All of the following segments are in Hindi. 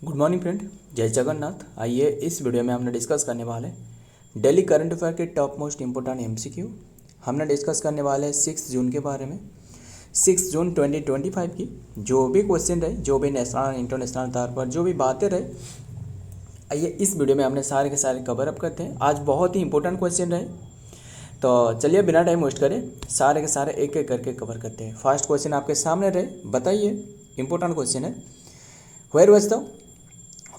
गुड मॉर्निंग फ्रेंड, जय जगन्नाथ। आइए इस वीडियो में हमने डिस्कस करने वाले डेली करंट अफेयर के टॉप मोस्ट इंपोर्टेंट एमसीक्यू। हमने डिस्कस करने वाले हैं 6 जून के बारे में। 6 जून 2025 की जो भी क्वेश्चन रहे, जो भी नेशनल इंटरनेशनल तौर पर जो भी बातें रहे, आइए इस वीडियो में हमने सारे के सारे कवर अप करते हैं। आज बहुत ही इंपॉर्टेंट क्वेश्चन रहे, तो चलिए बिना टाइम वेस्ट करें सारे के सारे एक एक करके कवर करते हैं। फर्स्ट क्वेश्चन आपके सामने रहे, बताइए, इंपॉर्टेंट क्वेश्चन है। Where was the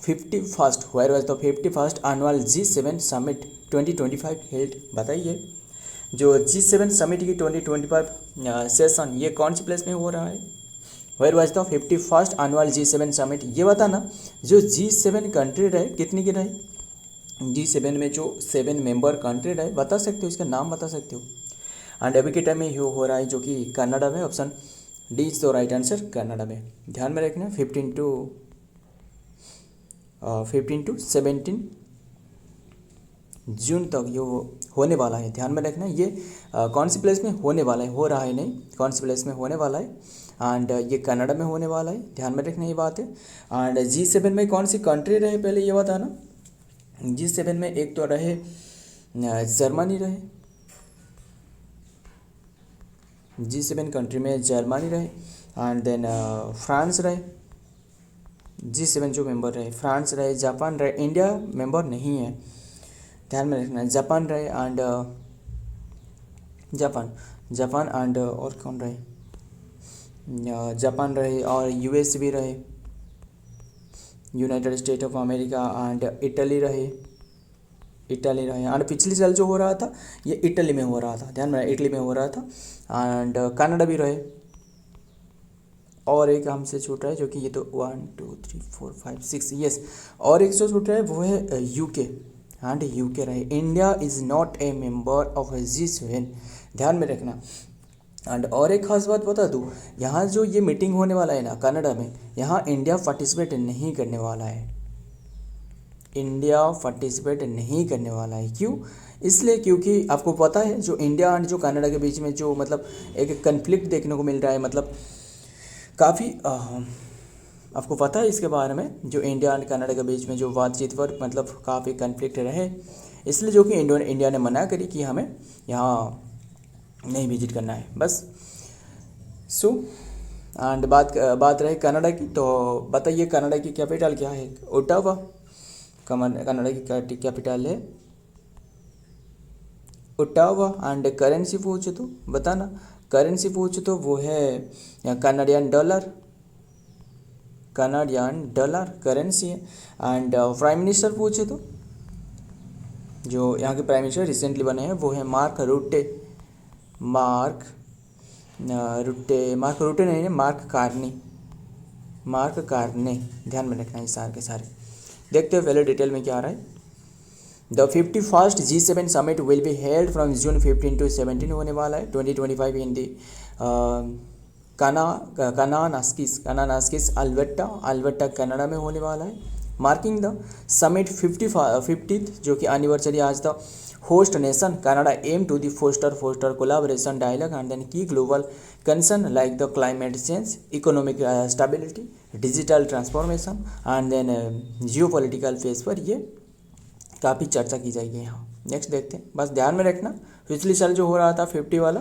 51st annual G7 Summit 2025 held? बताइए, जो G7 समिट की 2025 सेशन ये कौन सी प्लेस में हो रहा है? Where was the 51st annual G7 summit, ये बताना। जो G7 कंट्री रहे, कितनी की रहे? G7 में जो 7 मेंबर कंट्री रहे, बता सकते हो, इसका नाम बता सकते हो। एंड अभी के टाइम में हो रहा है जो कि कनाडा में। Option D is the right answer, Canada में। ध्यान में रखना 15 to 17 जून तक ये होने वाला है। ध्यान में रखना ये कौन सी प्लेस में होने वाला है, हो रहा है नहीं, कौन सी प्लेस में होने वाला है। एंड ये कनाडा में होने वाला है, ध्यान में रखना ये बात है। एंड G7 में कौन सी कंट्री रहे, पहले ये बताना। G7 में एक तो रहे जर्मनी रहे, G7 कंट्री में जर्मनी रहे। एंड देन फ्रांस रहे, G7 जो मेंबर रहे, फ्रांस रहे, जापान रहे, इंडिया मेंबर नहीं है, ध्यान में रखना। जापान रहे एंड जापान एंड और कौन रहे? जापान रहे और यूएस भी रहे, United state of America, and Italy रहे एंड पिछले साल जो हो रहा था ये इटली में हो रहा था, ध्यान में, इटली में हो रहा था। एंड कनाडा भी रहे, और एक हमसे छूट रहा है जो कि ये तो 1 2 3 4 5 6 यस, और एक जो छूट रहा है वो है यूके। एंड यूके रहे। India is not a member of G7, ध्यान में रखना। एंड और एक खास बात बता दूँ, यहाँ जो ये मीटिंग होने वाला है ना कनाडा में, यहाँ इंडिया पार्टिसिपेट नहीं करने वाला है। इंडिया पार्टिसिपेट नहीं करने वाला है, क्यों? इसलिए क्योंकि आपको पता है जो इंडिया एंड जो कनाडा के बीच में जो मतलब एक कन्फ्लिक्ट देखने को मिल रहा है, मतलब काफ़ी आपको पता है इसके बारे में, जो इंडिया एंड कनाडा के बीच में जो बातचीत पर मतलब काफ़ी कन्फ्लिक्ट रहे, इसलिए जो कि इंडिया ने मना करी कि हमें यहाँ नहीं विजिट करना है, बस। सो एंड बात रहे कनाडा की, तो बताइए कनाडा की कैपिटल क्या है? ओटावा। कनाडा की कैपिटल है ओटावा। एंड करेंसी पूछो तो बताना, करेंसी पूछो तो वो है कनाडियन डॉलर करेंसी है। एंड प्राइम मिनिस्टर पूछे तो जो यहाँ के प्राइम मिनिस्टर रिसेंटली बने हैं वो है मार्क रुटे नहीं है, मार्क कार्ने, ध्यान में रखना है सारे के सारे। देखते हैं पहले डिटेल में क्या आ रहा है। The 51st G7 summit will be held from June 15 to 17 होने वाला है 2025 इन दी कानानास्किस अल्बर्टा कनाडा में होने वाला है। मार्किंग द समिट 50th जो कि एनिवर्सरी आज the host nation Canada aim to the foster collaboration dialogue and then key global concern like the climate change, economic stability, digital transformation and then geopolitical face पर ये काफ़ी चर्चा की जाएगी यहाँ। नेक्स्ट देखते हैं, बस ध्यान में रखना पिछले साल जो हो रहा था 50 वाला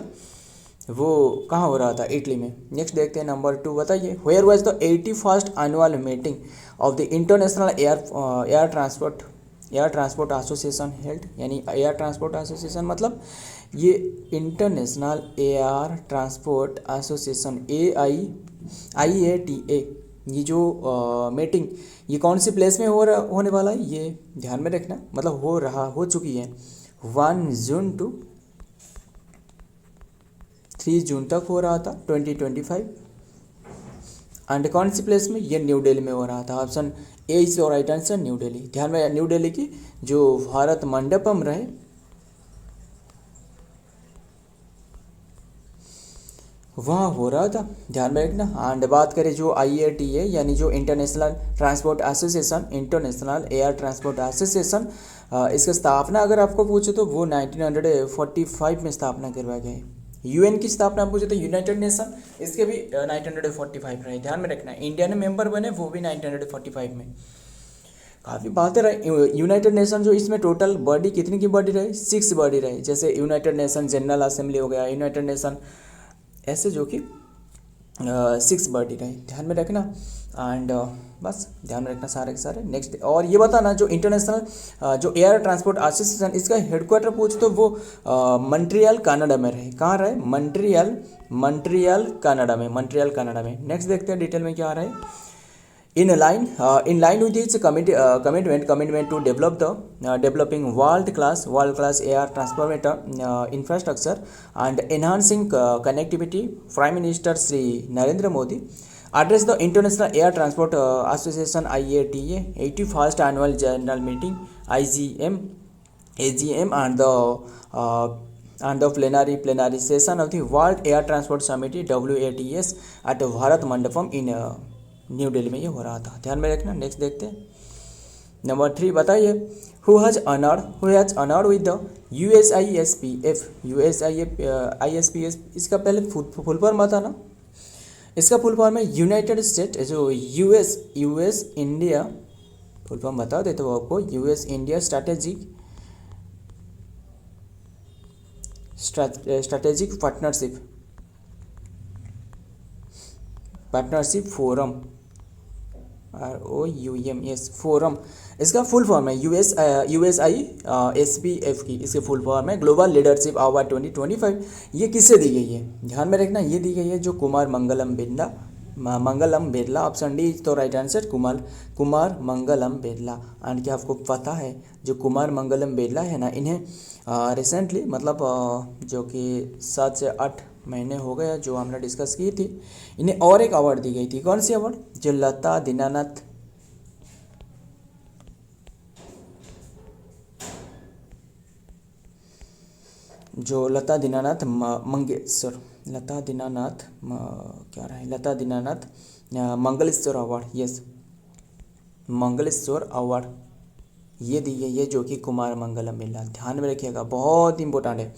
वो कहाँ हो रहा था? इटली में। नेक्स्ट देखते हैं नंबर 2, बताइए where was the 81st annual meeting of the international air transport association held, यानी एयर ट्रांसपोर्ट एसोसिएशन मतलब ये international air transport association IATA, ये जो मीटिंग ये कौन सी प्लेस में होने वाला है, ये ध्यान में रखना, मतलब हो चुकी है 1 जून to 3 जून तक हो रहा था 2025। एंड कौन सी प्लेस में? ये न्यू दिल्ली में हो रहा था। Option A is right answer, new Delhi. ध्यान में, न्यू दिल्ली की जो भारत मंडपम रहे वहाँ हो रहा था, ध्यान में रखना। एंड बात करें जो IATA यानी जो इंटरनेशनल एयर ट्रांसपोर्ट एसोसिएशन, इसका स्थापना अगर आपको पूछे तो वो 1945 में स्थापना करवाया गया है। यूएन की स्थापना पूछे तो यूनाइटेड नेशन, इसके भी 1945 रहे, ध्यान में रखना। इंडिया ने मेंबर बने वो भी 1945 में। काफ़ी बातें रहे। यूनाइटेड नेशन जो इसमें टोटल बॉडी कितनी की बॉडी रही, 6 बॉडी रही, जैसे यूनाइटेड नेशन जनरल असेंबली हो गया, यूनाइटेड नेशन, ऐसे जो कि 6 बॉडी रही, ध्यान में रखना। एंड बस ध्यान में रखना सारे के सारे। नेक्स्ट और ये बताना जो इंटरनेशनल जो एयर ट्रांसपोर्ट एसोसिएशन, इसका हेडक्वार्टर पूछ तो वो मॉन्ट्रियल कनाडा में रहे। कहाँ रहे, मॉन्ट्रियल कनाडा में। नेक्स्ट देखते हैं डिटेल में क्या आ रहा है। In line with its commitment to developing world-class air transport infrastructure and enhancing connectivity, Prime Minister Shri Narendra Modi addressed the International Air Transport Association IATA 81st Annual General Meeting AGM and the plenary session of the World Air Transport Summit WATS at Bharat Mandapam in new Delhi में ये हो रहा था, ध्यान में रखना। नेक्स्ट देखते हैं नंबर 3, बताइए who has honoured with the USISPF। इसका पहले फुल फॉर्म बताना। इसका फुल फॉर्म है यूनाइटेड स्टेट, जो यूएस इंडिया, फुल फॉर्म बता देते हो आपको, US India strategic partnership forum, ROUM forum. इसका फुल फॉर्म है USISPF की, इसके फुल फॉर्म है ग्लोबल लीडरशिप अवार्ड 2025। ये किससे दी गई है, ध्यान में रखना, ये दी गई है जो कुमार मंगलम बिरला। ऑप्शन डी तो right answer, Kumar Mangalam Birla. And क्या आपको पता है जो कुमार मंगलम बिरला है ना, इन्हें रिसेंटली मतलब जो कि 7 से 8 महीने हो गया जो हमने डिस्कस की थी, इन्हें और एक अवार्ड दी गई थी। कौन सी अवार्ड, जो Lata Dinanath Mangleshwar award, yes Mangleshwar award, ये दी गई है जो कि कुमार मंगलम बिरला, ध्यान में रखिएगा, बहुत इंपॉर्टेंट है।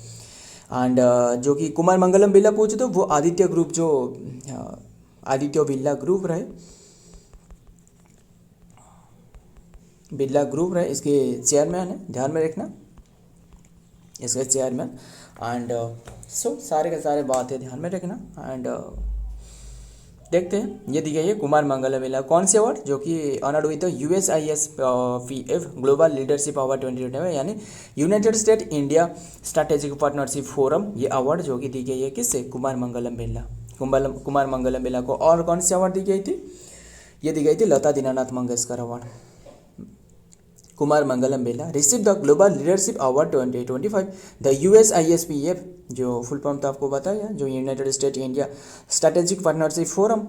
एंड जो कि कुमार मंगलम बिरला पूछे तो वो आदित्य बिरला ग्रुप रहे, इसके चेयरमैन है, ध्यान में रखना, इसके चेयरमैन। एंड सो सारे के सारे बात है, ध्यान में रखना। एंड देखते हैं, ये दी गई है कुमार मंगलम बिरला। कौन से अवार्ड, जो कि honoured with USISPF global leadership award 2025, यानी United State India strategic partnership forum, ये अवार्ड जो कि दी गई है किससे, कुमार मंगलम बिरला को। और कौन सी अवार्ड दी गई थी, ये दी गई थी Lata Dinanath Mangeshkar award. Kumar Mangalam Birla receive the global leadership award 2025। The USISPF जो फुल फॉर्म तो आपको बताया, जो United State India strategic partnership forum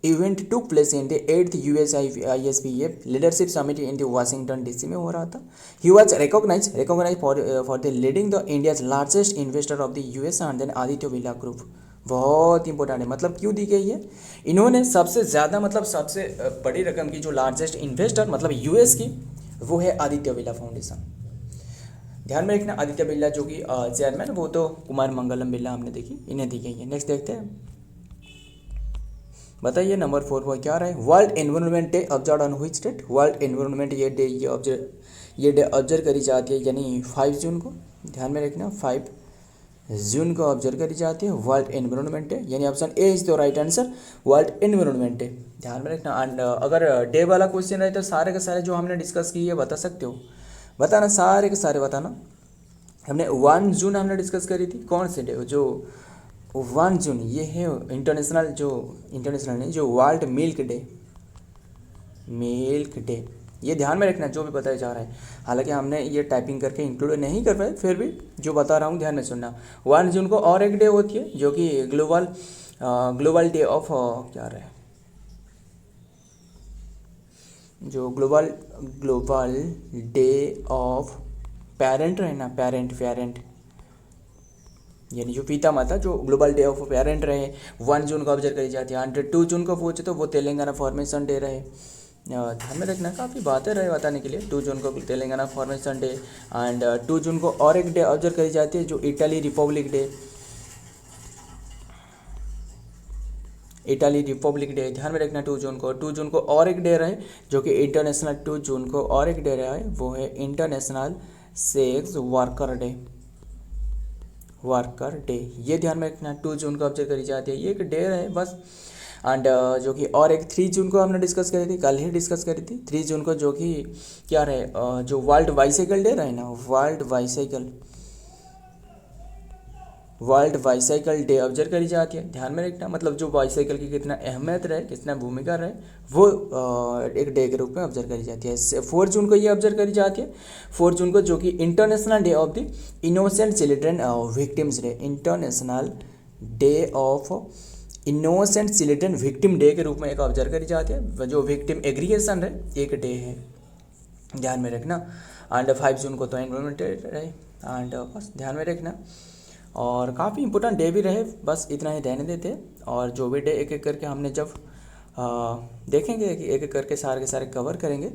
event took place in the 8th USISPF leadership summit in the Washington DC में हो रहा था। He was recognize for the leading the India's largest investor of the US and then Aditya Birla group. बहुत इंपॉर्टेंट है, मतलब क्यों दी गई है, इन्होंने सबसे ज़्यादा मतलब सबसे बड़ी रकम की जो लार्जेस्ट इन्वेस्टर मतलब US की, वो है आदित्य बिरला फाउंडेशन, ध्यान में रखना। आदित्य बिरला जो कि चेयरमैन, वो तो कुमार मंगलम बिरला हमने देखी, इन्हें दी गई है। नेक्स्ट देखते हैं, बताइए नंबर 4 पर क्या रहा है। World environment day observe on which date. World environment ये डे ऑब्जर्व करी जाती है, यानी 5 जून को, ध्यान में रखना, 5 जून को ऑब्जर्व करी जाती है वर्ल्ड एनवायरनमेंट डे, यानी option A is the right answer, world environment day, ध्यान में रखना। एंड अगर डे वाला क्वेश्चन रहे तो सारे के सारे जो हमने डिस्कस किए बता सकते हो, बताना, सारे के सारे बताना। हमने 1 जून हमने डिस्कस करी थी, कौन से डे, जो 1 जून ये है इंटरनेशनल नहीं, जो वर्ल्ड मिल्क डे, ये ध्यान में रखना जो भी बताया जा रहा है। हालांकि हमने ये टाइपिंग करके इंक्लूड नहीं कर पाए, फिर भी जो बता रहा हूँ ध्यान में सुनना। 1 जून को और एक डे होती है जो कि ग्लोबल डे ऑफ क्या रहा है, जो ग्लोबल डे ऑफ पेरेंट रहे ना, पेरेंट यानी जो पिता माता, जो ग्लोबल डे ऑफ पेरेंट रहे 1 जून को ऑब्जर्व करी जाती है। 2 जून को पूछे तो वो तेलंगाना फॉर्मेशन डे रहे, ध्यान में रखना, काफ़ी बातें रहे बताने के लिए। 2 जून को तेलंगाना फॉर्मेशन डे, एंड 2 जून को और एक डे ऑब्जर्व करी जाती है जो Italy Republic day, Italy Republic day, ध्यान में रखना 2 जून को। 2 जून को और एक डे रहे जो कि इंटरनेशनल, 2 जून को और एक डे रहा है, वो है international sex worker day, worker day. ये ध्यान में रखना 2 जून को ऑब्जर्व करी जाती है, ये एक डे है बस। एंड जो कि और एक 3 जून को हमने डिस्कस करी थी, कल ही डिस्कस करी थी 3 जून को, जो कि क्या रहे, जो वर्ल्ड बाईसाइकिल डे रहे ना, वर्ल्ड बाईसाइकिल डे ऑब्जर्व करी जाती है। ध्यान में रखना, मतलब जो बाईसाइकिल की कितना अहमियत रहे, कितना भूमिका रहे, वो एक डे के रूप में ऑब्जर्व करी जाती है। 4 जून को ये ऑब्जर्व करी जाती है, 4 जून को, जो कि international day of the innocent children victims day, international day of innocent children victim day के रूप में एक ऑब्जर्व करी जाती है। जो विक्टिम एग्रीगेशन है एक डे है, ध्यान में रखना। एंड 5 जून को तो एनवायरमेंट डे रहे, एंड बस ध्यान में रखना। और काफ़ी इंपॉर्टेंट डे भी रहे, बस इतना ही रहने देते। और जो भी डे एक एक करके हमने जब देखेंगे, एक एक करके सारे के सारे कवर करेंगे।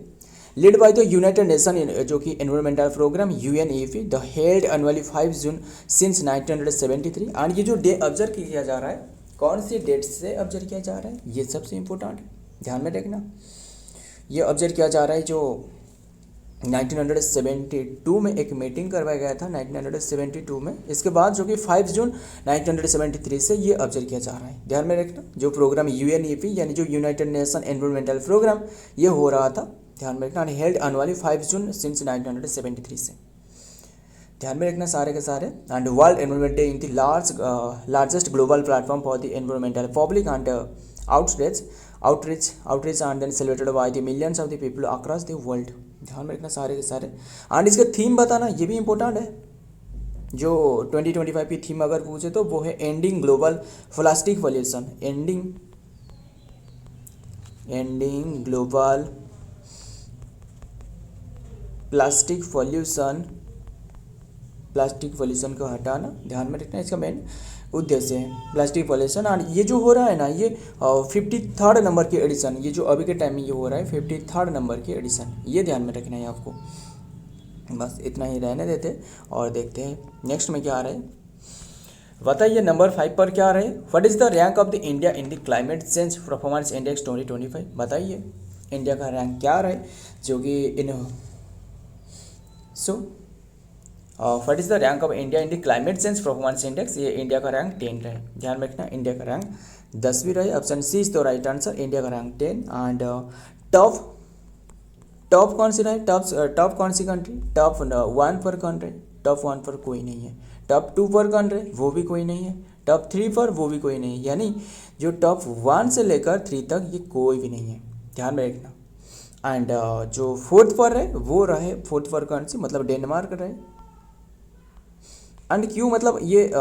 Led by the united nation, जो कि environmental programme UNEP, the held annually 5 June since 1973। And ये जो डे ऑब्जर्व किया जा रहा है, कौन सी डेट से ऑब्जर्व किया जा रहा है, ये सबसे इम्पोर्टेंट है, ध्यान में रखना। ये ऑब्जर्व किया जा रहा है जो 1972 में एक मीटिंग करवाया गया था, 1972 में। इसके बाद जो कि 5 जून 1973 से ये ऑब्जर्व किया जा रहा है, ध्यान में रखना। जो प्रोग्राम UNEP यानी जो यूनाइटेड नेशन एनवायरमेंटल प्रोग्राम, ये हो रहा था, ध्यान में रखना। हेल्ड एनुअली 5 जून सिंस 1973 से, ध्यान में रखना सारे के सारे। And world environment day in the largest global platform for the environmental public and outreach and then celebrated by the millions of the people across the world, ध्यान में रखना सारे के सारे। एंड इसका थीम बताना, ये भी इम्पोर्टेंट है। जो 2025 की थीम अगर पूछे तो वो है ending global plastic pollution, ending global plastic pollution को हटाना, ध्यान में रखना। इसका मेन उद्देश्य है प्लास्टिक पॉल्यूशन। और ये जो हो रहा है ना, ये 53rd नंबर की एडिशन, ये जो अभी के टाइम में ये हो रहा है 53rd नंबर की एडिशन, ये ध्यान में रखना है आपको। बस इतना ही रहने देते और देखते हैं नेक्स्ट में क्या आ रहा है। बताइए नंबर 5 पर क्या आ रहा है। What is the rank of the India in the climate change performance index 2025। बताइए इंडिया का रैंक क्या रहा है, जो कि what is the rank of India in the climate change performance index. ये इंडिया का रैंक 10 रहे, ध्यान रखना। इंडिया का रैंक 10वीं रहे, option C is the right answer. India का रैंक 10। एंड टॉप कौन सी रहे, टॉप कौन सी कंट्री, टॉप 1 पर कंट्री, टॉप 1 पर कोई नहीं है। टॉप 2 पर कंट्री, वो भी कोई नहीं है। टॉप 3 पर वो भी कोई नहीं है, यानी जो टॉप 1 से लेकर 3 तक ये कोई भी नहीं है, ध्यान में रखना। एंड जो 4th पर है वो रहे, 4th पर कंट्री मतलब डेनमार्क रहे। एंड क्यों, मतलब ये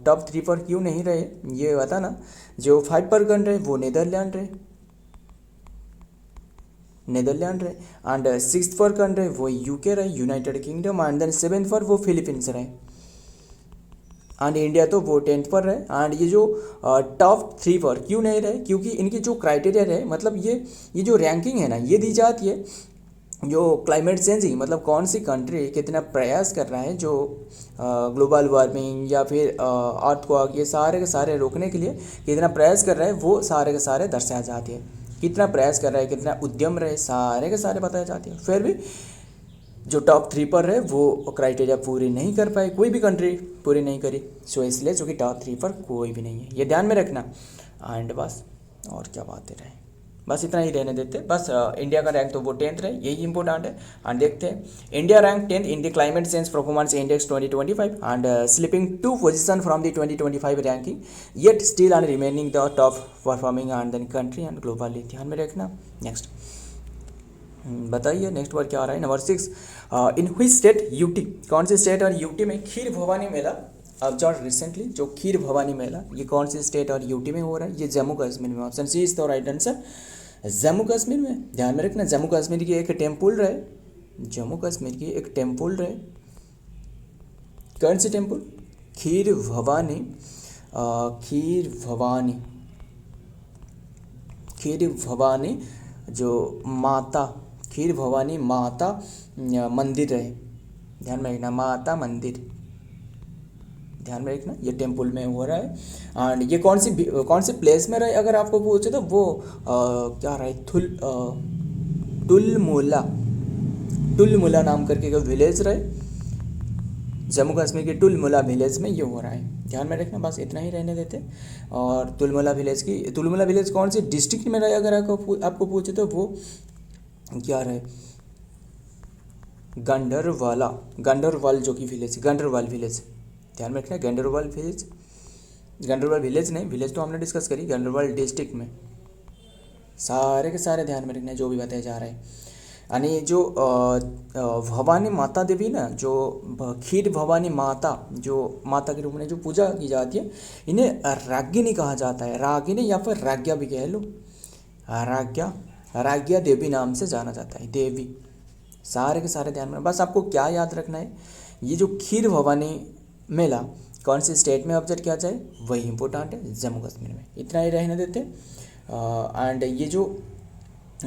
टॉप 3 पर क्यों नहीं रहे ये बता ना। जो 5 पर कंट्री वो नीदरलैंड रहे। एंड 6th पर कंट्री वो UK रहे, United kingdom. And then 7th पर वो फिलीपींस रहे। एंड इंडिया तो वो 10th पर रहे। एंड ये जो टॉप 3 पर क्यों नहीं रहे, क्योंकि इनकी जो क्राइटेरिया है, मतलब ये जो रैंकिंग है ना, ये दी जाती है जो क्लाइमेट चेंजिंग, मतलब कौन सी कंट्री कितना प्रयास कर रहा है जो ग्लोबल वार्मिंग या फिर अर्थ को, ये सारे के सारे रोकने के लिए कितना प्रयास कर रहा है, वो सारे के सारे दर्शाया जाते हैं। कितना प्रयास कर रहा है, कितना उद्यम रहे, सारे के सारे बताए जाते हैं। फिर भी जो टॉप 3 पर है वो क्राइटेरिया पूरी नहीं कर पाए, कोई भी कंट्री पूरी नहीं करी, सो इसलिए जो कि टॉप 3 पर कोई भी नहीं है, ये ध्यान में रखना। एंड बस और क्या बातें रहे, बस इतना ही रहने देते। बस इंडिया का रैंक तो वो 10th रहे, यही इंपॉर्टेंट है। एंड देखते हैं India rank 10th in the climate change performance index 2025 and slipping 2 position from the 2025 ranking, yet still and remaining the top performing and then country and globally, ध्यान में रखना। नेक्स्ट बताइए नेक्स्ट पर क्या आ रहा है। Number 6, in which state, UT, कौन सी स्टेट और यूटी में खीर भवानी मेला ऑब्जर्व रिसेंटली। जो खीर भवानी मेला ये कौन सी स्टेट और यूटी में हो रहा है, ये जम्मू कश्मीर में। Option C is the right answer, Jammu Kashmir में, ध्यान में रखना। जम्मू कश्मीर की एक टेम्पल रहे, जम्मू कश्मीर की एक टेम्पल रहे, कौन सी टेम्पल, खीर भवानी, खीर भवानी जो माता, खीर भवानी माता मंदिर रहे, ध्यान में रखना, माता मंदिर, ध्यान में रखना, ये टेम्पल में हो रहा है। एंड ये कौन सी प्लेस में रहे अगर आपको पूछे तो वो क्या रहा है, टुलमुला, टुलमुला नाम करके एक विलेज रहे, जम्मू कश्मीर के टुलमुला विलेज में ये हो रहा है। ध्यान में रखना, बस इतना ही रहने देते। और तुलमुला विलेज कौन सी डिस्ट्रिक्ट में रहे अगर आपको पूछे तो वो क्या रहे, गंडरवाल जो कि विलेज, गंडरवाल विलेज। ध्यान में रखना, गंडरवाल विलेज नहीं, विलेज तो हमने डिस्कस करी, गंडरवाल डिस्ट्रिक्ट में। सारे के सारे ध्यान में रखना जो भी बताया जा रहा है। यानी जो भवानी माता देवी ना, जो खीर भवानी माता, जो माता के रूप में जो पूजा की जाती है, इन्हें रागिनी कहा जाता है, रागिनी या फिर राज्ञा भी कह लो, राज्ञा देवी नाम से जाना जाता है, देवी। सारे के सारे ध्यान में, बस आपको क्या याद रखना है, ये जो खीर भवानी मेला कौन सी स्टेट में ऑब्जर्व किया जाए, वही इंपॉर्टेंट है, जम्मू कश्मीर में। इतना ही रहने देते। एंड ये जो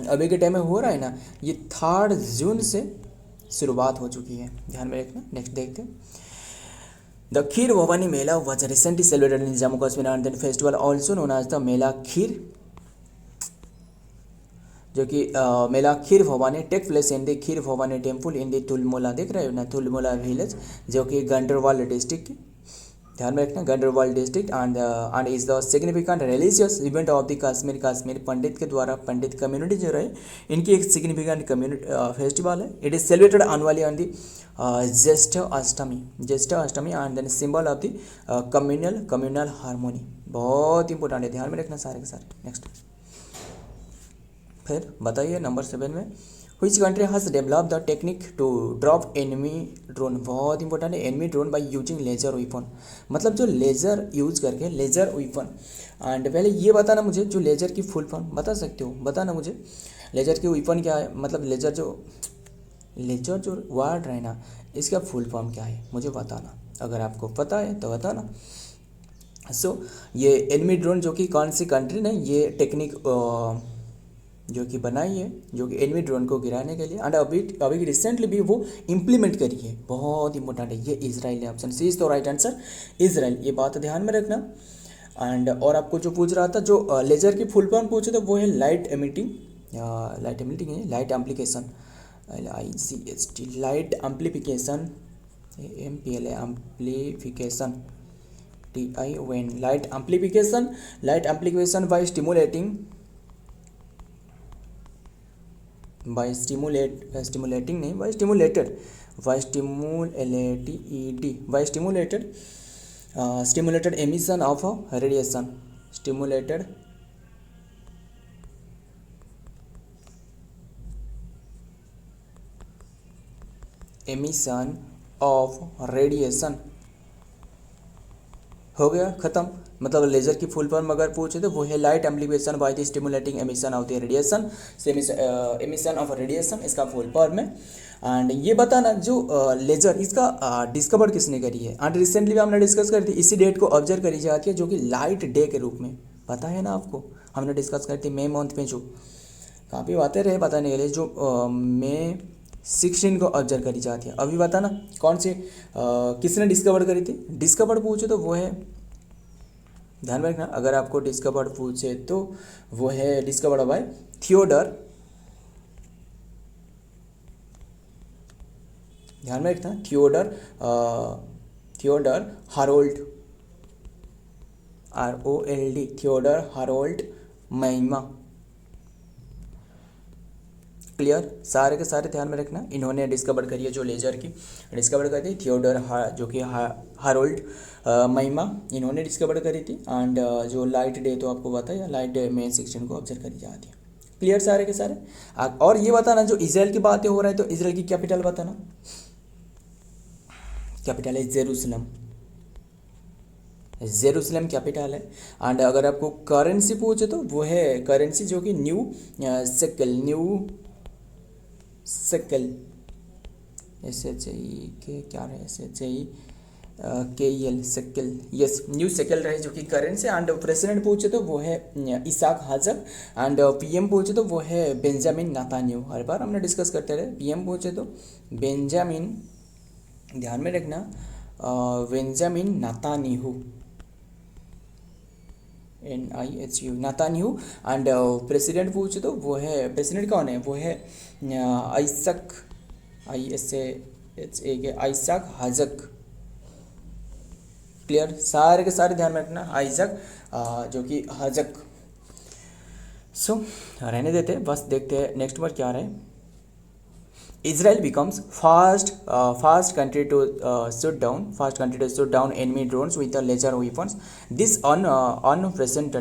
अभी के टाइम में हो रहा है ना, ये 3 जून से शुरुआत हो चुकी है, ध्यान में रखना। नेक्स्ट देखते हैं। The Kheer Bhawani mela was recently celebrated in Jammu Kashmir and then festival also known as the mela kheer, जो कि mela kheer Bhawani take place in the Kheer Bhawani temple in the Tulmula, देख रहे हो ना, तुलमुला विलेज, जो कि गंडरवाल डिस्ट्रिक्ट, ध्यान में रखना, Ganderbal district. And is the significant religious event of the Kashmir Pandit के द्वारा, पंडित कम्युनिटी जो रहे, इनकी एक सिग्निफिकेंट कम्युनिटी फेस्टिवल है। It is celebrated annually on the Jyeshtha Ashtami and then symbol of the communal harmony. बहुत इंपॉर्टेंट है, ध्यान में रखना सारे के सारे। नेक्स्ट फिर बताइए नंबर 7 में, Which country has developed the technique to drop enemy drone? बहुत इंपॉर्टेंट है, enemy drone by using laser weapon, मतलब जो लेज़र यूज करके, लेजर वेपन। एंड पहले ये बताना मुझे, जो लेजर की फुल फॉर्म बता सकते हो, बताना मुझे लेजर की वेपन क्या है, मतलब लेजर जो वर्ड है ना, इसका फुल फॉर्म क्या है मुझे बताना, अगर आपको पता है तो बताना। सो ये एनिमी ड्रोन जो कि कौन सी कंट्री ने ये टेक्निक जो कि बनाई है, जो कि एनिमी ड्रोन को गिराने के लिए, एंड अभी रिसेंटली भी वो इम्प्लीमेंट करी है, बहुत इंपॉर्टेंट है, ये इजराइल है। Option C is the right answer, Israel. ये बात ध्यान में रखना। एंड और आपको जो पूछ रहा था, जो लेजर की फुल फॉर्म पूछे तो वो है लाइट एमिटिंग है, light amplification, LIGHT, light amplification, AMPLA amplification, TION, light amplification by stimulating by stimulated emission of radiation, stimulated emission of radiation। हो गया खत्म। मतलब लेजर की फुल फॉर्म अगर पूछे तो वो है light amplification by the stimulating emission of the radiation, emission of radiation इसका फुल फॉर्म है। एंड ये बताना जो लेजर इसका डिस्कवर किसने करी है, एंड रिसेंटली भी हमने डिस्कस करी थी, इसी डेट को ऑब्जर्व करी जाती है, जो कि लाइट डे के रूप में, पता है ना आपको, हमने डिस्कस करी थी मई मंथ में, जो काफ़ी बातें रहे बताने के लिए, जो मई 16 को ऑब्जर्व करी जाती है। अभी बताना कौन से किसने डिस्कवर करी थी, डिस्कवर पूछे तो वो है, ध्यान में रखना, अगर आपको डिस्कवर्ड पूछे तो वो है डिस्कवर्ड बाय थियोडर, ध्यान में रखना, Theodore Harold, ROLD, Theodore Harold Maiman. Clear, सारे के सारे ध्यान में रखना, इन्होंने डिस्कवर करी है, जो लेजर की डिस्कवर करी थी थियोडर जो कि हारोल्ड मैमा, इन्होंने डिस्कवर करी थी। एंड जो लाइट डे तो आपको पता है, लाइट डे मई 16 को ऑब्जर्व करी जाती है। क्लियर सारे के सारे। और ये बताना, जो इजराइल की बातें हो रहा है तो इजराइल की कैपिटल बताना, कैपिटल है जेरूसलम कैपिटल है। एंड अगर आपको करेंसी पूछे तो वो है करेंसी जो कि न्यू सेकल, SHI के क्या रहे, SHI KEL shekel, yes, new shekel रहे जो कि करेंसी। एंड प्रेसिडेंट पूछे तो वो है इसाक हाजक, एंड PM पूछे तो वो है बेंजामिन नेतान्याहू। हर बार हमने डिस्कस करते रहे, PM पूछे तो बेंजामिन, ध्यान में रखना, Benjamin Netanyahu, NIHU, Netanyahu. And president पूछे तो वो है, प्रेसिडेंट कौन है, वो है आइसक, ISAHA के आइसक हाजक। क्लियर, सारे के सारे ध्यान में रखना, आइजक जो कि हाजक। सो रहने देते हैं, बस देखते हैं नेक्स्ट बार क्या रहा है। Israel becomes fast country to shoot down enemy drones with the laser weapons. This unprecedented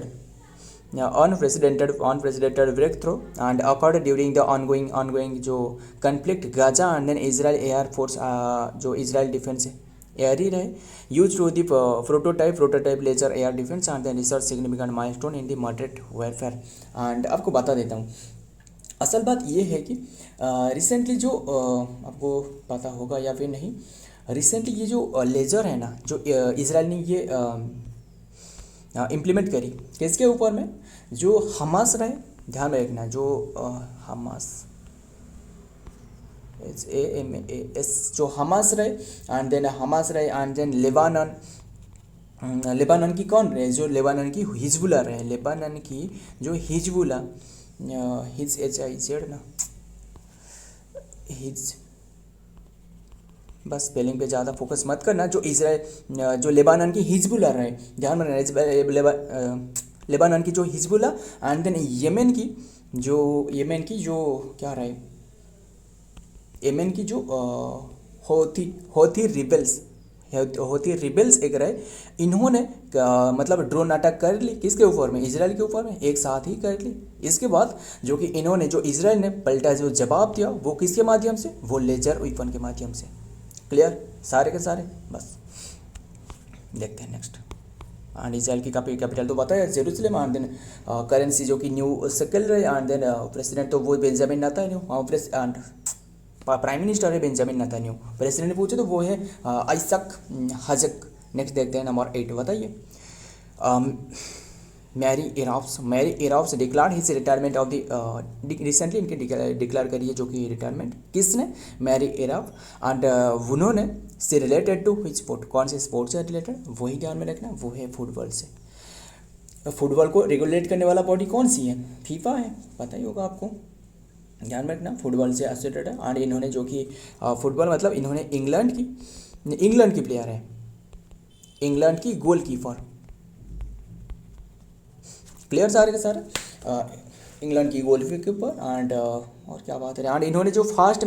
breakthrough and occurred during the ongoing जो conflict Gaza and then Israel Air Force जो Israel defense एयर ही रहे use to the prototype laser air defence and then research significant milestone in the moderate warfare. And आपको बता देता हूँ, असल बात ये है कि रिसेंटली जो आपको पता होगा या फिर नहीं, रिसेंटली ये जो लेज़र है ना, जो इजराइल ने ये इम्प्लीमेंट करी किसके ऊपर में, जो हमास रहे, ध्यान में रखना, जो हमास HAMAS जो हमास रहे एंड देन लेबानन की कौन रहे, जो लेबानन की हिजबुल्ला रहे, लेबानन की जो हिजबुल्ला HIZ ना, हिज, बस स्पेलिंग पे ज़्यादा फोकस मत करना, जो इजराइल जो लेबानन की हिजबुल्ला रहे, ध्यान में रखना, लेबानन की जो हिजबुल्ला एंड देन यमन की जो क्या रहे, यमन की जो होती रिबेल्स एक रहे, इन्होंने मतलब ड्रोन अटैक कर ली किसके ऊपर में, इजराइल के ऊपर में, एक साथ ही कर ली। इसके बाद जो कि इन्होंने जो इजराइल ने पलटा जो जवाब दिया वो किसके माध्यम से, वो लेजर वेपन के माध्यम से। क्लियर, सारे के सारे, बस देखते हैं नेक्स्ट। एंड इजराइल की कैपिटल तो पता है जेरूसलम, एंड देन करेंसी जो कि न्यू शेकेल रहे, एंड देन प्रेसिडेंट तो वो Benjamin Netanyahu, and prime minister है बेंजामिन नेतान्याहू, प्रेसिडेंट पूछे तो वो है आइसक हाजक। नेक्स्ट देखते हैं नंबर 8, बताइए। मैरी इराफ्स declared his retirement of the, recently इनके डिक्लेयर करी है जो कि रिटायरमेंट, किसने, मैरी इराफ। एंड उन्होंने से रिलेटेड टू विच स्पोर्ट, कौन से स्पोर्ट से रिलेटेड, वही ध्यान में रखना, वो है फुटबॉल से। फुटबॉल को रेगुलेट करने वाला बॉडी कौन सी है, फीफा है, पता ही होगा आपको, ध्यान में रखना, फुटबॉल से एसोसिएटेड है। एंड इन्होंने जो कि फुटबॉल मतलब इन्होंने इंग्लैंड की प्लेयर है, इंग्लैंड की गोलकीपर। क्लियर सारे के सारे, इंग्लैंड की गोलकीपर। एंड और क्या बात है, एंड इन्होंने जो फास्ट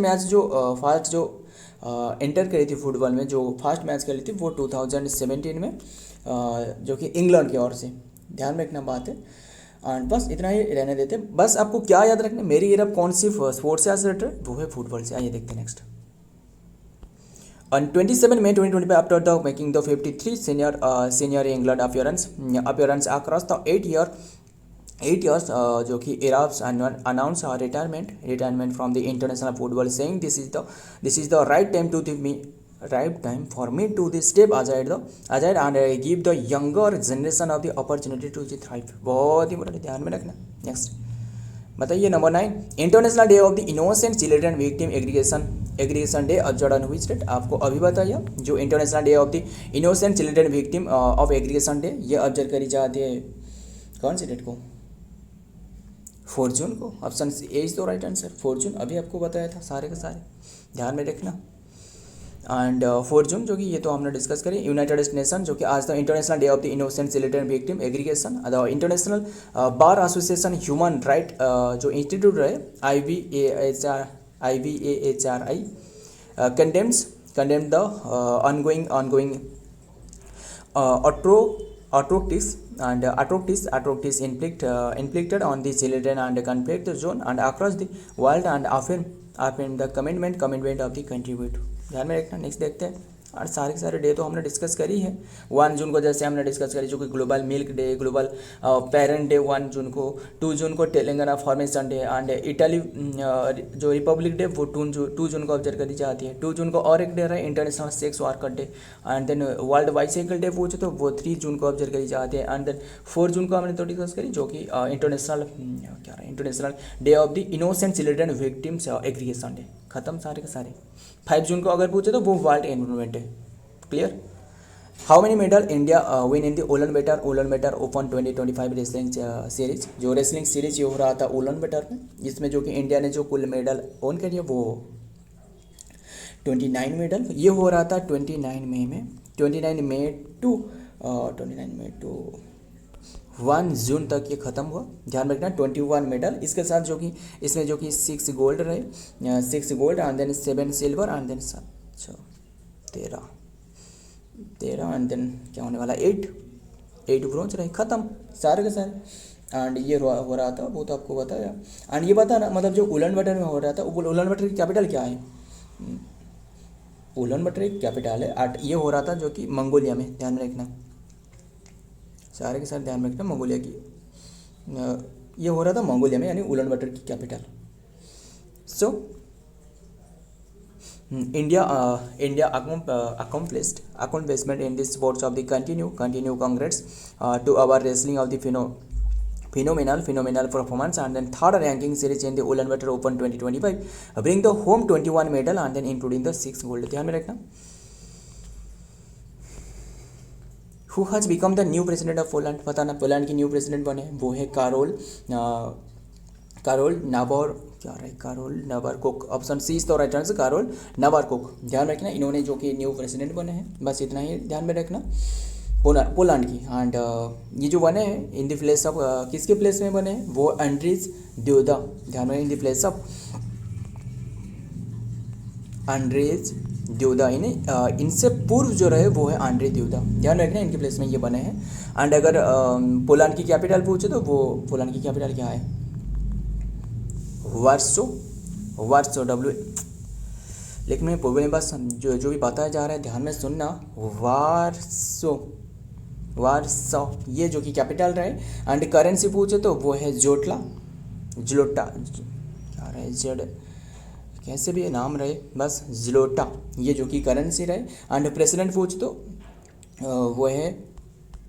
जो एंटर करी थी फुटबॉल में, जो फास्ट मैच करी थी वो 2017 में जो कि इंग्लैंड की ओर से, ध्यान में रखना बात है। एंड बस इतना ही रहने देते, बस आपको क्या याद रखना, मेरी इराफ कौन सी स्पोर्ट्स से एसोसिएटेड, वो है फुटबॉल से। आइए देखते हैं next. On 27 May 2025, after the making the 53 senior England appearance across the 8 years, जो कि इराफ announced retirement from the international football, saying this is the right time for me to step aside and give the younger generation of the opportunity to thrive। बहुत ही बड़ा ध्यान में रखना। नेक्स्ट बताइए number 9, international day of the innocent children victim aggregation day observe on which date, आपको अभी बताइए। जो international day of the innocent children victim of aggregation day, ये ऑब्जर्व करी जाती है कौन सी डेट को, 4 जून को। Option A is the right answer, 4 जून, अभी आपको बताया था, सारे के सारे ध्यान में रखना। एंड 4 जून जो कि ये तो हमने डिस्कस करी। यूनाइटेड नेशन जो कि आज the international day of the innocent children victim aggregation, the international bar association human right जो इंस्टीट्यूट रहे IBAHRI condemned the ongoing atrocities inflicted on the children and conflict zone and across the world and affirm the commitment of the contribute। ध्यान में रखना। नेक्स्ट देखते हैं, और सारे के सारे डे तो हमने डिस्कस करी है। 1 जून को जैसे हमने डिस्कस करी जो कि global milk day, global parent day 1 जून को, 2 जून को Telangana formation day, and Italy जो रिपब्लिक डे वो 2 जून को ऑब्जर्व करी जाती है। 2 जून को और एक डे रहा है international sex worker day, and then world bicycle day पूछे तो वो 3 जून को ऑब्जर्व करी जाती है। एंड देन 4 जून को हमने तो डिस्कस करी जो कि international day of the innocent children victims aggregation day, खत्म सारे के सारे। 5 जून को अगर पूछे तो वो world environment day, clear. How many medal India win in the Ulaanbaatar open 2025 wrestling series. जो रेसलिंग सीरीज ये हो रहा था उलन बैटर में, इसमें जो कि इंडिया ने जो कुल मेडल ओन करिए वो 29 मेडल। ये हो रहा था 29 मई में, 29 मई टू 1 जून तक ये ख़त्म हुआ। ध्यान रखना 21 मेडल, इसके साथ जो कि इसमें जो कि 6 गोल्ड रहे, 6 gold and then 7 silver and then 13 and then क्या होने वाला 8 ब्रोंज रहे, ख़त्म सारे के सारे। एंड ये हो रहा था, वो तो आपको बताया। एंड ये बता ना, मतलब जो उलन बटर में हो रहा था, उलन बटर की कैपिटल क्या है? उलन बटर एक कैपिटल है। ये हो रहा था जो कि मंगोलिया में, ध्यान में रखना, सारे के साथ ध्यान में रखना। मंगोलिया की ये हो रहा था मंगोलिया में, यानी उलन बटर की capital. So India accomplished accomplishment in the sports of the continue congrats to our wrestling of the phenomenal performance and then third ranking series in the Ulaanbaatar Open 2025 bring the home 21 medal and then including the 6 gold। ध्यान में रखना। Who has become the new president of Poland? पता ना पोलैंड की न्यू प्रेसिडेंट बने, वो है Karol Nawrocki. Option C is the right answer, Karol Nawrocki. ध्यान रखना, इन्होंने जो कि न्यू प्रेसिडेंट बने हैं, बस इतना ही ध्यान में रखना पोलैंड की। एंड ये जो बने हैं इन द प्लेस ऑफ, किसके प्लेस में बने हैं? वो एंड्रीज द्योदा। ध्यान में, in the place of Andrzej Duda. इन्हें इनसे पूर्व जो रहे वो है एंड्री द्योदा। ध्यान रखना, इनके प्लेस में ये बने हैं। एंड अगर पोलैंड की कैपिटल पूछे तो वो पोलैंड की कैपिटल क्या है? वार्सो डब्ल्यू। लेकिन मैं पूर्व में बस जो भी बताया जा रहा है ध्यान में सुनना। वार्सो ये जो कि कैपिटल रहे। एंड करेंसी पूछे तो वो है जोटा क्या रहे, जेड कैसे भी नाम रहे, बस ज़्लोटा, ये जो कि करेंसी रहे। एंड प्रेसिडेंट पूछे तो वो है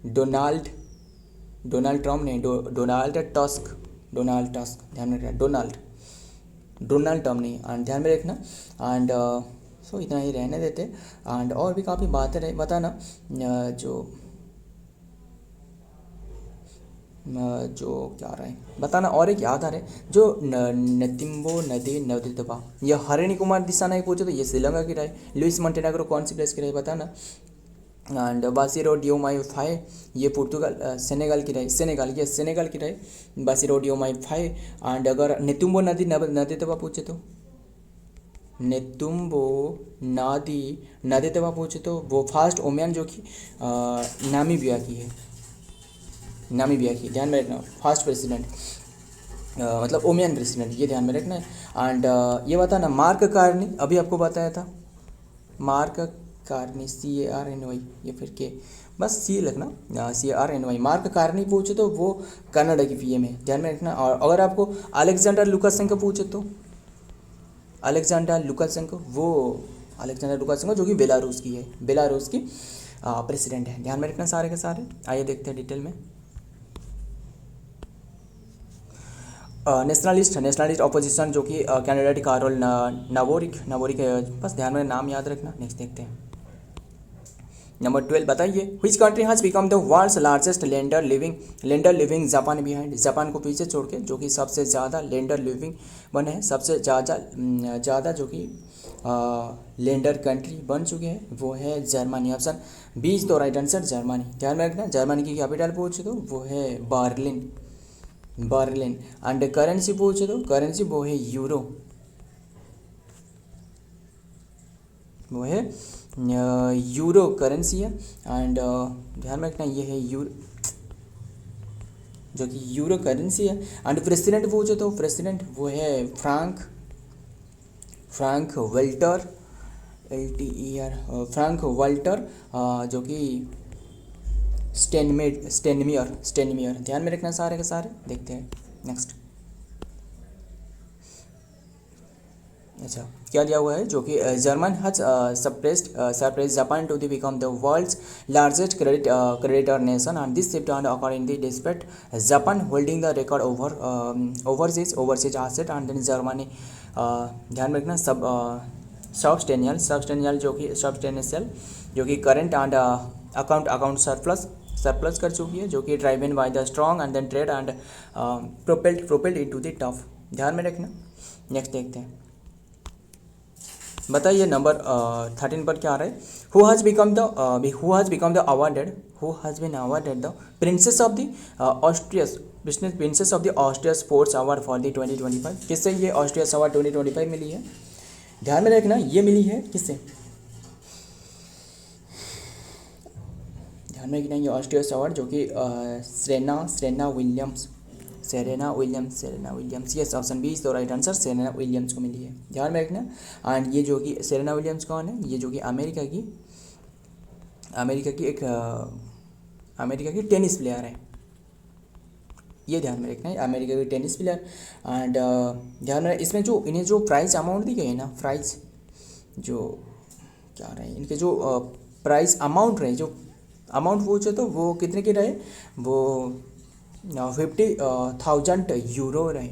डोनाल्ड ट्रम्प नहीं, डोनाल्ड टस्क। ध्यान में रखना, डोनाल्ड ट्रम्प नहीं। एंड ध्यान में रखना। एंड सो इतना ही रहने देते। एंड और भी काफ़ी बातें रहे, बताना जो क्या रहे बताना। और एक याद आ रहे जो नतिम्बो नदी नवदितबा, ये हरिणी कुमार दिसाना पूछे तो ये श्रीलंका की रहे। लुइस मोंटेनेग्रो कौन सी प्लेस की रहे बताना। एंड बासिरो डियोमाई फाई ये सेनेगल की रहे, सेनेगल की रहे बासिरो डियोमाई फाई। एंड अगर नेतुम्बो नदी नदीतबा पूछे तो नेतुम्बो नदीतबा पूछे तो वो फर्स्ट ओमियन जो कि नामीबिया की है, ध्यान में रखना। फर्स्ट प्रेसिडेंट मतलब ओमियन प्रेसिडेंट, ये ध्यान में रखना है। एंड ये बताना मार्क कार्नी, अभी आपको बताया था मार्क कार्नी, CARNY ये फिर के, बस सी लिखना, CARNY। मार्क कार्नी पूछे तो वो कनाडा की PM है, ध्यान में रखना। और अगर आपको अलेक्जेंडर लुकाशेंको पूछे तो अलेक्जेंडर लुकाशेंको जो कि बेलारूस की है, बेलारूस की प्रेसिडेंट है। ध्यान में रखना सारे के सारे। आइए देखते हैं डिटेल में। नेशनलिस्ट अपोजिशन जो कि कैंडिडेट कारोल नावोरिक, बस ध्यान में नाम याद रखना। नेक्स्ट देखते हैं। नंबर 12 बताइए, which country has become the world's largest lender leaving Japan behind. Japan को पीछे छोड़ के जो कि सबसे ज़्यादा लेंडर लिविंग बने हैं, सबसे ज़्यादा जो कि लेंडर कंट्री बन चुके हैं वो है Germany. Option B is the right answer, Germany. ध्यान में रखना। जर्मनी की कैपिटल पूछे तो वो है बर्लिन। एंड करेंसी पूछे तो करेंसी वो है यूरो, यूरो करेंसी है। एंड ध्यान में रखना ये है जो कि यूरो करेंसी है। एंड प्रेसिडेंट पूछे तो प्रेसिडेंट वो है फ्रैंक वाल्टर फ्रैंक वाल्टर जो कि स्टेनमियर। ध्यान में रखना सारे के सारे। देखते हैं नेक्स्ट। अच्छा क्या दिया हुआ है जो कि German has surprise Japan to become the world's largest creditor nation and this shift and occur in the despite Japan holding the record over overseas asset and then Germany ध्यान में रखना सबस्टेंशियल जो कि करेंट एंड अकाउंट सरप्लस कर चुकी है, जो कि driven by the strong and then trade and propelled into the top. ध्यान में रखना। नेक्स्ट देखते हैं, बताइए नंबर 13 पर क्या आ रहा है। Who has become the awarded the princess of the Austria sports award for the 2025। किससे ये ऑस्ट्रिया अवार्ड 2025 मिली है? ध्यान में रखना, ये मिली है किससे? ध्यान में रखना, ये ऑस्ट्रिया अवार्ड जो कि Serena Williams, yes option B is the right answer, Serena Williams को मिली है। ध्यान में रखना। एंड ये जो कि सेरेना विलियम्स कौन है? ये जो कि अमेरिका की टेनिस प्लेयर है, ये ध्यान में रखना है, अमेरिका की टेनिस प्लेयर। एंड ध्यान में इसमें जो इन्हें जो प्राइज़ अमाउंट दी गई है ना, प्राइज़ जो क्या रहे इनके जो प्राइस अमाउंट रहे, जो अमाउंट पूछे तो वो कितने की रहे? वो 50,000 यूरो रहे,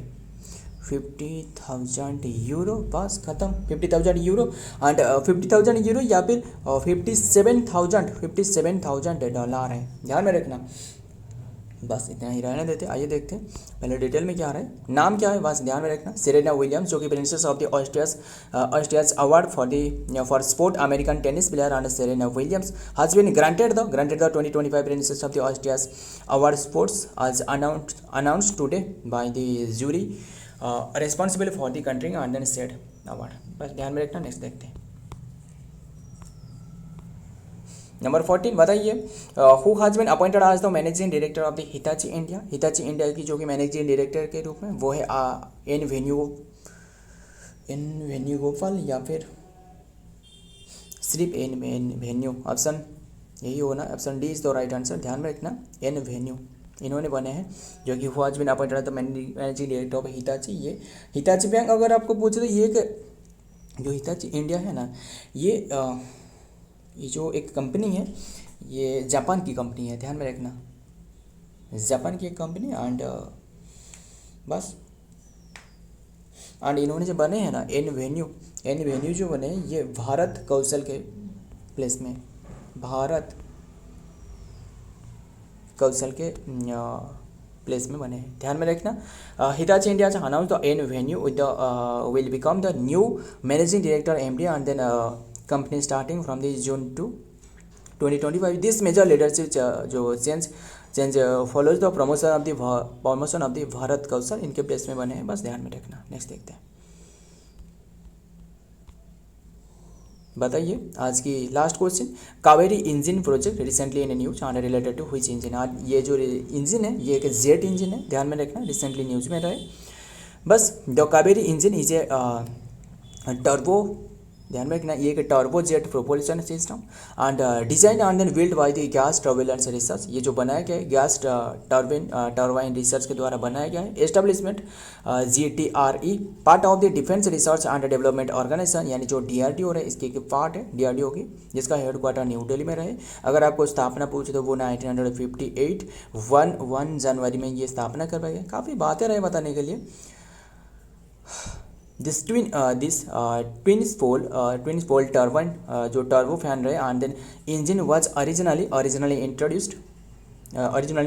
50,000 यूरो, बस ख़त्म। 50,000 यूरो एंड 50,000 यूरो या फिर 57,000 डॉलर है। ध्यान में रखना, बस इतना ही रहने देते। आइए देखते हैं पहले डिटेल में क्या आ रहा है। नाम क्या है बस ध्यान में रखना, सेरेना विलियम्स, जो कि princess of the Asturias award for sport American tennis player and Serena Williams has been granted the 2025 princess of the Asturias award sports आज announced today by the jury responsible for the country and then said award. बस ध्यान में रखना। नेक्स्ट देखते हैं नंबर 14, बताइए who has been appointed as the managing director of the Hitachi India. Hitachi India की जो कि मैनेजिंग डायरेक्टर के रूप में वो है एन वेन्यूगोपाल या फिर सिर्फ एन वेन्यू, ऑप्शन यही होना, option D is the right answer. ध्यान में रखना, एन वेन्यू इन्होंने बने हैं, जो कि who has been appointed as the managing director of Hitachi. ये हिताची बैंक अगर आपको पूछे तो ये जो हिताची इंडिया है ना, ये जो एक कंपनी है, ये जापान की कंपनी है। ध्यान में रखना, जापान की एक कंपनी एंड बस एंड इन्होंने जो बने हैं ना एन वेन्यू जो बने हैं, ये भारत कौशल के प्लेस में, भारत कौशल के प्लेस में बने हैं। ध्यान में रखना। Hitachi India announce the N Venu will become the new managing director MD and then company starting from the June to 2025. This major leadership जो change follows the promotion of the Bharat Kaushal, इनके प्लेस में बने हैं। बस ध्यान में रखना। नेक्स्ट देखते हैं, बताइए आज की last question, Kaveri engine project recently in news and related to which engine. आज ये जो इंजन है ये एक जेट इंजन है। ध्यान में रखना, रिसेंटली न्यूज में रहे। बस the Kaveri engine is a turbo, ध्यान में रखना, ये एक turbo jet propulsion system and design and then build by the gas turbine research. ये जो बनाया गया है गैस टर्बाइन रिसर्च के द्वारा बनाया गया है। Establishment GTRE, part of the defence research and development organisation, यानी जो DRDO है इसकी एक पार्ट है DRDO की, जिसका हेडक्वार्टर न्यू दिल्ली में रहे। अगर आपको स्थापना पूछे तो वो 1958 1 जनवरी में ये स्थापना करवाई गई। काफ़ी बातें रहे बताने के लिए। दिस ट्विन स्पोल टर्बाइन जो टर्बो फैन रहे and then engine was originally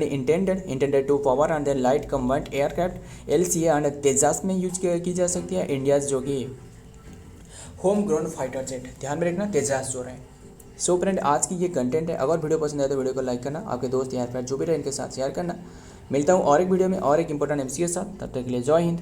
intended to power and then light combined aircraft LCA and Tejas में यूज की जा सकती है। इंडिया जो कि होम ग्रोन फाइटर जेट। ध्यान में रखना, तेजास जो रहे। सो फ्रेंड, आज की ये कंटेंट है। अगर वीडियो पसंद आए तो वीडियो को लाइक करना, आपके दोस्त यार फ्रेंड जो भी रहे इनके साथ शेयर करना। मिलता हूँ और एक वीडियो में और एक इंपॉर्टेंट MC के साथ। तब तक के लिए जय हिंद।